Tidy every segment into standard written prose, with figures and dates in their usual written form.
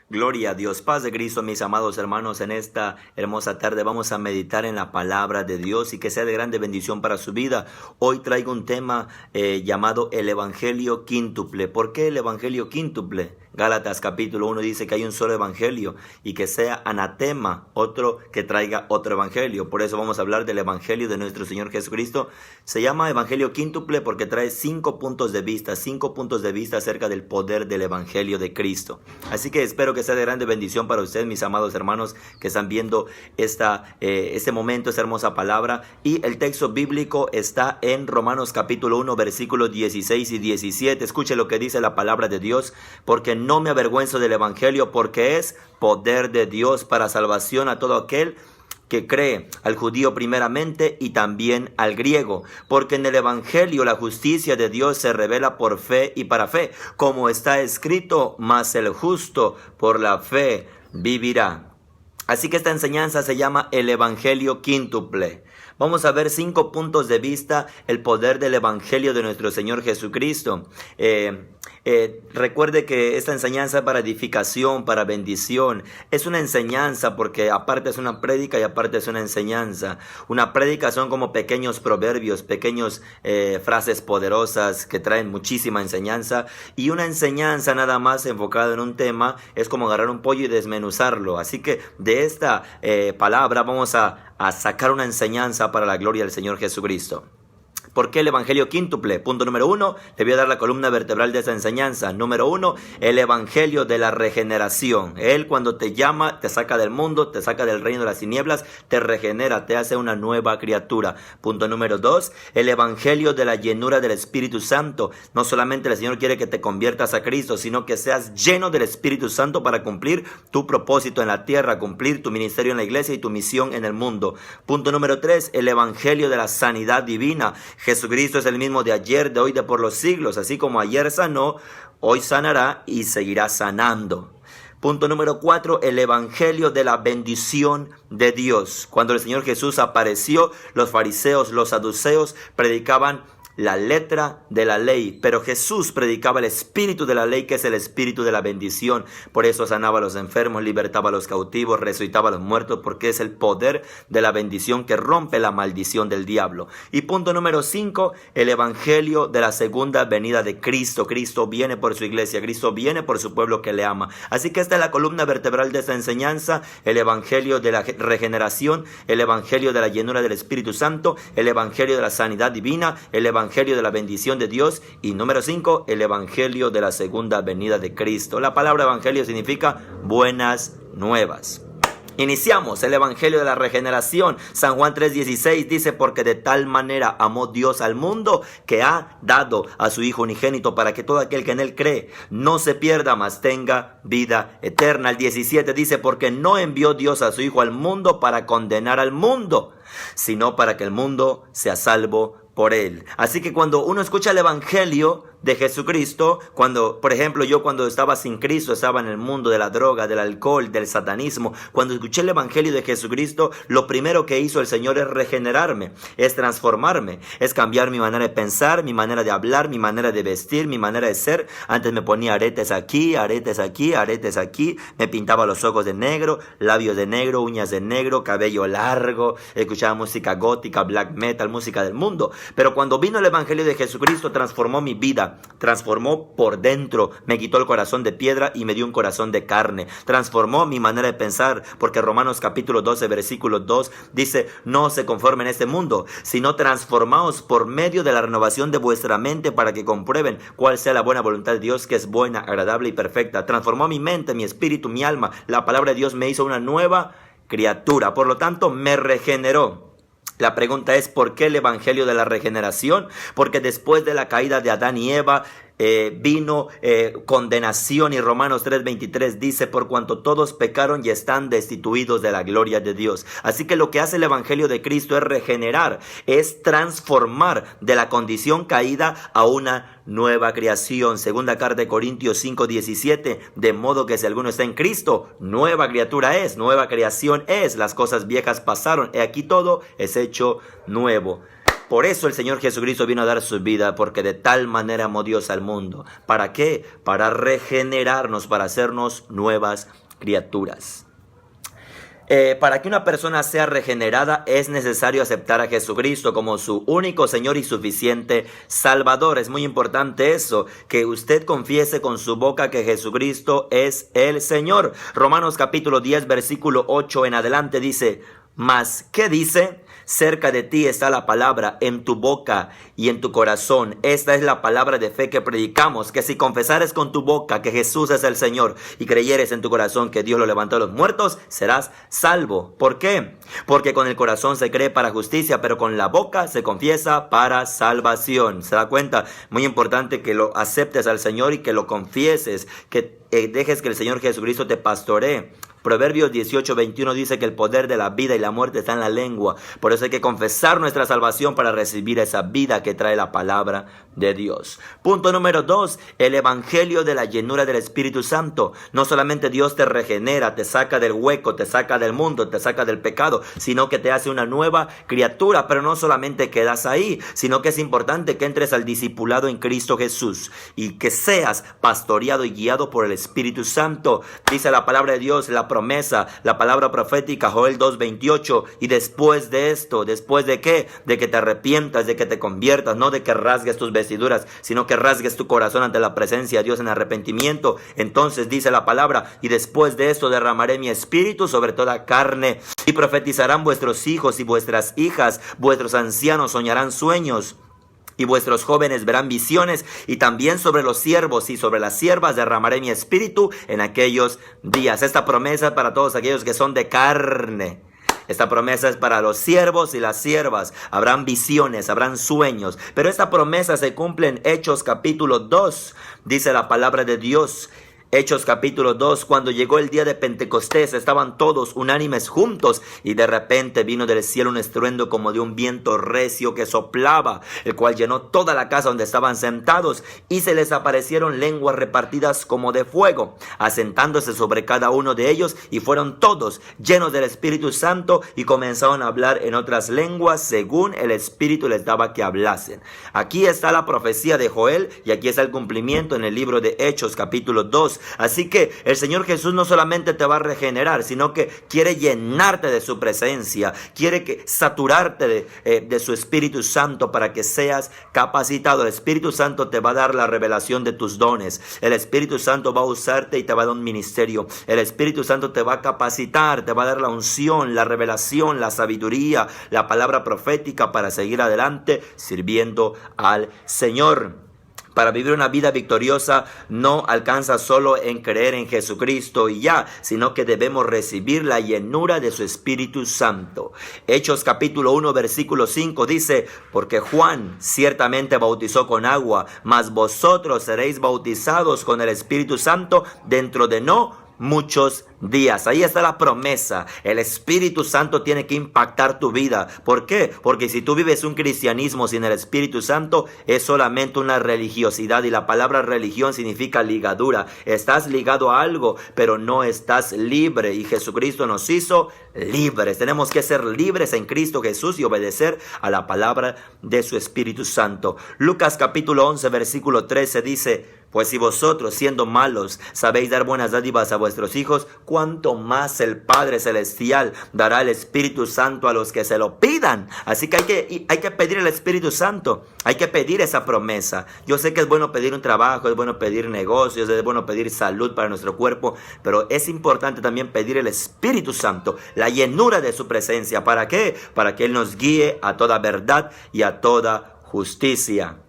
Gloria a Dios, paz de Cristo, mis amados hermanos. En esta hermosa tarde vamos a meditar en la palabra de Dios y que sea de grande bendición para su vida. Hoy traigo un tema llamado el Evangelio quíntuple. ¿Por qué el Evangelio quíntuple? Gálatas capítulo 1 dice que hay un solo evangelio y que sea anatema otro que traiga otro evangelio. Por eso vamos a hablar del evangelio de nuestro Señor Jesucristo. Se llama evangelio quíntuple porque trae 5 puntos de vista acerca del poder del evangelio de Cristo. Así que espero que sea de grande bendición para ustedes, mis amados hermanos, que están viendo este momento, esta hermosa palabra. Y el texto bíblico está en Romanos capítulo 1, versículos 16 y 17. Escuche lo que dice la palabra de Dios. Porque no me avergüenzo del evangelio, porque es poder de Dios para salvación a todo aquel que cree, al judío primeramente y también al griego, porque en el evangelio la justicia de Dios se revela por fe y para fe, como está escrito, mas el justo por la fe vivirá. Así que esta enseñanza se llama el evangelio quíntuple. Vamos a ver 5 puntos de vista, el poder del evangelio de nuestro Señor Jesucristo. Recuerde que esta enseñanza es para edificación, para bendición. Es una enseñanza porque aparte es una prédica y aparte es una enseñanza. Una prédica son como pequeños proverbios, pequeños frases poderosas que traen muchísima enseñanza. Y una enseñanza nada más enfocada en un tema es como agarrar un pollo y desmenuzarlo. Así que de esta palabra vamos a sacar una enseñanza para la gloria del Señor Jesucristo. ¿Por qué el evangelio quíntuple? Punto número 1, te voy a dar la columna vertebral de esa enseñanza. Número 1, el evangelio de la regeneración. Él cuando te llama, te saca del mundo, te saca del reino de las tinieblas, te regenera, te hace una nueva criatura. Punto número 2, el evangelio de la llenura del Espíritu Santo. No solamente el Señor quiere que te conviertas a Cristo, sino que seas lleno del Espíritu Santo para cumplir tu propósito en la tierra, cumplir tu ministerio en la iglesia y tu misión en el mundo. Punto número 3, el evangelio de la sanidad divina. Jesucristo es el mismo de ayer, de hoy, de por los siglos. Así como ayer sanó, hoy sanará y seguirá sanando. Punto número 4, el evangelio de la bendición de Dios. Cuando el Señor Jesús apareció, los fariseos, los saduceos predicaban la letra de la ley, pero Jesús predicaba el espíritu de la ley, que es el espíritu de la bendición. Por eso sanaba a los enfermos, libertaba a los cautivos, resucitaba a los muertos, porque es el poder de la bendición que rompe la maldición del diablo. Y punto número 5, el evangelio de la segunda venida de Cristo. Cristo viene por su iglesia, Cristo viene por su pueblo que le ama. Así que esta es la columna vertebral de esta enseñanza: el evangelio de la regeneración, el evangelio de la llenura del Espíritu Santo, el evangelio de la sanidad divina, el evangelio de la bendición de Dios, y número 5, el evangelio de la segunda venida de Cristo. La palabra evangelio significa buenas nuevas. Iniciamos el evangelio de la regeneración. San Juan 3:16 dice: porque de tal manera amó Dios al mundo que ha dado a su Hijo unigénito, para que todo aquel que en él cree no se pierda, mas tenga vida eterna. El 17 dice: porque no envió Dios a su Hijo al mundo para condenar al mundo, sino para que el mundo sea salvo por él. Así que cuando uno escucha el evangelio de Jesucristo, por ejemplo, yo cuando estaba sin Cristo, estaba en el mundo de la droga, del alcohol, del satanismo, cuando escuché el evangelio de Jesucristo, lo primero que hizo el Señor es regenerarme, es transformarme, es cambiar mi manera de pensar, mi manera de hablar, mi manera de vestir, mi manera de ser. Antes me ponía aretes aquí, me pintaba los ojos de negro, labios de negro, uñas de negro, cabello largo, escuchaba música gótica, black metal, música del mundo. Pero cuando vino el evangelio de Jesucristo, transformó mi vida, transformó por dentro, me quitó el corazón de piedra y me dio un corazón de carne, transformó mi manera de pensar, porque Romanos capítulo 12 versículo 2 dice: no se conformen a este mundo, sino transformaos por medio de la renovación de vuestra mente, para que comprueben cuál sea la buena voluntad de Dios, que es buena, agradable y perfecta. Transformó mi mente, mi espíritu, mi alma. La palabra de Dios me hizo una nueva criatura, por lo tanto me regeneró. La pregunta es: ¿por qué el evangelio de la regeneración? Porque después de la caída de Adán y Eva, vino condenación, y Romanos 3:23 dice: por cuanto todos pecaron y están destituidos de la gloria de Dios. Así que lo que hace el evangelio de Cristo es regenerar, es transformar de la condición caída a una nueva creación. Segunda carta de Corintios 5:17, de modo que si alguno está en Cristo, nueva criatura es, nueva creación es, las cosas viejas pasaron, he aquí todo es hecho nuevo. Por eso el Señor Jesucristo vino a dar su vida, porque de tal manera amó Dios al mundo. ¿Para qué? Para regenerarnos, para hacernos nuevas criaturas. Para que una persona sea regenerada es necesario aceptar a Jesucristo como su único Señor y suficiente Salvador. Es muy importante eso, que usted confiese con su boca que Jesucristo es el Señor. Romanos capítulo 10 versículo 8 en adelante dice: ¿mas qué dice? Cerca de ti está la palabra, en tu boca y en tu corazón. Esta es la palabra de fe que predicamos, que si confesares con tu boca que Jesús es el Señor y creyeres en tu corazón que Dios lo levantó de los muertos, serás salvo. ¿Por qué? Porque con el corazón se cree para justicia, pero con la boca se confiesa para salvación. ¿Se da cuenta? Muy importante que lo aceptes al Señor y que lo confieses, que dejes que el Señor Jesucristo te pastoree. Proverbios 18:21 dice que el poder de la vida y la muerte está en la lengua. Por eso hay que confesar nuestra salvación para recibir esa vida que trae la palabra de Dios. Punto número 2, el evangelio de la llenura del Espíritu Santo. No solamente Dios te regenera, te saca del hueco, te saca del mundo, te saca del pecado, sino que te hace una nueva criatura. Pero no solamente quedas ahí, sino que es importante que entres al discipulado en Cristo Jesús y que seas pastoreado y guiado por el Espíritu Santo. Dice la palabra de Dios, la promesa, la palabra profética, Joel 2:28, y después de esto, ¿después de qué? De que te arrepientas, de que te conviertas, no de que rasgues tus vestiduras, sino que rasgues tu corazón ante la presencia de Dios en arrepentimiento. Entonces dice la palabra: y después de esto derramaré mi espíritu sobre toda carne, y profetizarán vuestros hijos y vuestras hijas, vuestros ancianos soñarán sueños, y vuestros jóvenes verán visiones, y también sobre los siervos y sobre las siervas derramaré mi espíritu en aquellos días. Esta promesa es para todos aquellos que son de carne. Esta promesa es para los siervos y las siervas. Habrán visiones, habrán sueños. Pero esta promesa se cumple en Hechos capítulo 2. Dice la palabra de Dios. Hechos capítulo 2, cuando llegó el día de Pentecostés, estaban todos unánimes juntos, y de repente vino del cielo un estruendo como de un viento recio que soplaba, el cual llenó toda la casa donde estaban sentados, y se les aparecieron lenguas repartidas como de fuego, asentándose sobre cada uno de ellos, y fueron todos llenos del Espíritu Santo, y comenzaron a hablar en otras lenguas, según el Espíritu les daba que hablasen. Aquí está la profecía de Joel, y aquí está el cumplimiento en el libro de Hechos capítulo 2. Así que el Señor Jesús no solamente te va a regenerar, sino que quiere llenarte de su presencia, quiere saturarte de su Espíritu Santo para que seas capacitado. El Espíritu Santo te va a dar la revelación de tus dones. El Espíritu Santo va a usarte y te va a dar un ministerio. El Espíritu Santo te va a capacitar, te va a dar la unción, la revelación, la sabiduría, la palabra profética para seguir adelante sirviendo al Señor. Para vivir una vida victoriosa no alcanza solo en creer en Jesucristo y ya, sino que debemos recibir la llenura de su Espíritu Santo. Hechos capítulo 1 versículo 5 dice: porque Juan ciertamente bautizó con agua, mas vosotros seréis bautizados con el Espíritu Santo dentro de no muchos días. Ahí está la promesa. El Espíritu Santo tiene que impactar tu vida. ¿Por qué? Porque si tú vives un cristianismo sin el Espíritu Santo, es solamente una religiosidad, y la palabra religión significa ligadura. Estás ligado a algo, pero no estás libre, y Jesucristo nos hizo libres. Tenemos que ser libres en Cristo Jesús y obedecer a la palabra de su Espíritu Santo. Lucas capítulo 11 versículo 13 dice: pues si vosotros, siendo malos, sabéis dar buenas dádivas a vuestros hijos, cuánto más el Padre Celestial dará el Espíritu Santo a los que se lo pidan. Así que hay que pedir el Espíritu Santo, hay que pedir esa promesa. Yo sé que es bueno pedir un trabajo, es bueno pedir negocios, es bueno pedir salud para nuestro cuerpo, pero es importante también pedir el Espíritu Santo, la llenura de su presencia. ¿Para qué? Para que Él nos guíe a toda verdad y a toda justicia.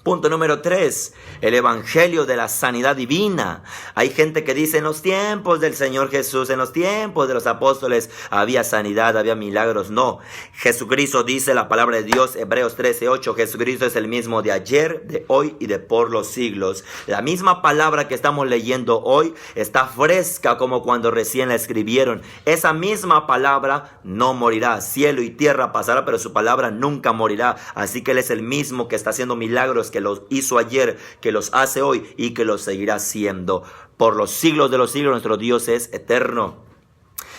Punto número 3, el evangelio de la sanidad divina. Hay gente que dice: en los tiempos del Señor Jesús, en los tiempos de los apóstoles, había sanidad, había milagros. No, Jesucristo, dice la palabra de Dios, Hebreos 13:8, Jesucristo es el mismo de ayer, de hoy y de por los siglos. La misma palabra que estamos leyendo hoy está fresca como cuando recién la escribieron. Esa misma palabra no morirá. Cielo y tierra pasará, pero su palabra nunca morirá. Así que Él es el mismo que está haciendo milagros, que los hizo ayer, que los hace hoy y que los seguirá haciendo por los siglos de los siglos. Nuestro Dios es eterno.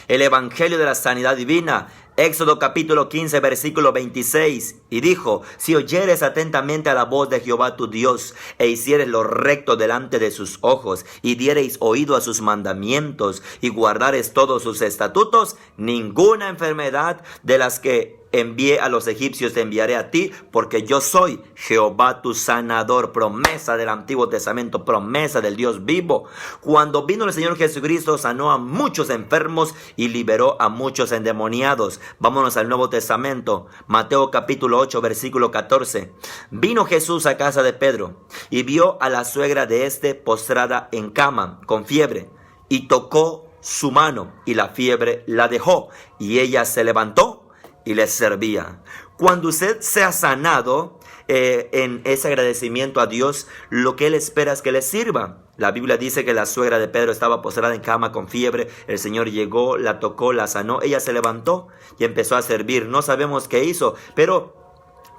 El evangelio de la sanidad divina Éxodo capítulo 15, versículo 26. Y dijo: si oyeres atentamente a la voz de Jehová tu Dios, e hicieres lo recto delante de sus ojos, y diereis oído a sus mandamientos, y guardares todos sus estatutos, ninguna enfermedad de las que envié a los egipcios te enviaré a ti, porque yo soy Jehová tu sanador. Promesa del Antiguo Testamento, promesa del Dios vivo. Cuando vino el Señor Jesucristo, sanó a muchos enfermos y liberó a muchos endemoniados. Vámonos al Nuevo Testamento, Mateo capítulo 8, versículo 14. Vino Jesús a casa de Pedro y vio a la suegra de éste postrada en cama con fiebre, y tocó su mano, y la fiebre la dejó, y ella se levantó y les servía. Cuando usted sea sanado, en ese agradecimiento a Dios, lo que Él espera es que le sirva. La Biblia dice que la suegra de Pedro estaba postrada en cama con fiebre. El Señor llegó, la tocó, la sanó. Ella se levantó y empezó a servir. No sabemos qué hizo, pero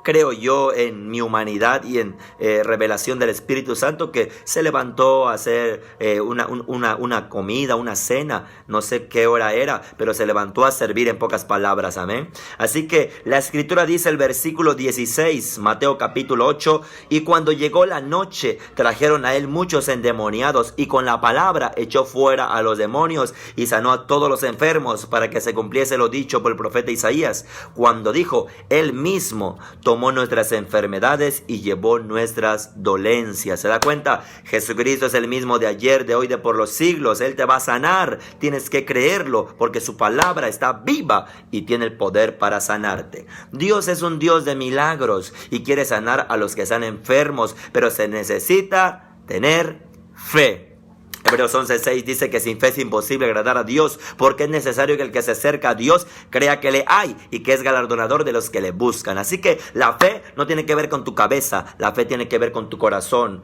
creo yo en mi humanidad y en revelación del Espíritu Santo que se levantó a hacer una comida, una cena, no sé qué hora era, pero se levantó a servir, en pocas palabras, amén. Así que la Escritura dice, el versículo 16, Mateo capítulo 8, y cuando llegó la noche trajeron a él muchos endemoniados, y con la palabra echó fuera a los demonios y sanó a todos los enfermos, para que se cumpliese lo dicho por el profeta Isaías, cuando dijo: él mismo tomó nuestras enfermedades y llevó nuestras dolencias. ¿Se da cuenta? Jesucristo es el mismo de ayer, de hoy, de por los siglos. Él te va a sanar. Tienes que creerlo, porque su palabra está viva y tiene el poder para sanarte. Dios es un Dios de milagros y quiere sanar a los que están enfermos, pero se necesita tener fe. Hebreos 11:6 dice que sin fe es imposible agradar a Dios, porque es necesario que el que se acerca a Dios crea que le hay y que es galardonador de los que le buscan. Así que la fe no tiene que ver con tu cabeza, la fe tiene que ver con tu corazón.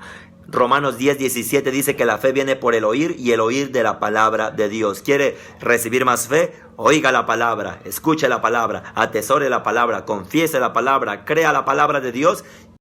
Romanos 10:17 dice que la fe viene por el oír, y el oír de la palabra de Dios. ¿Quiere recibir más fe? Oiga la palabra, escuche la palabra, atesore la palabra, confiese la palabra, crea la palabra de Dios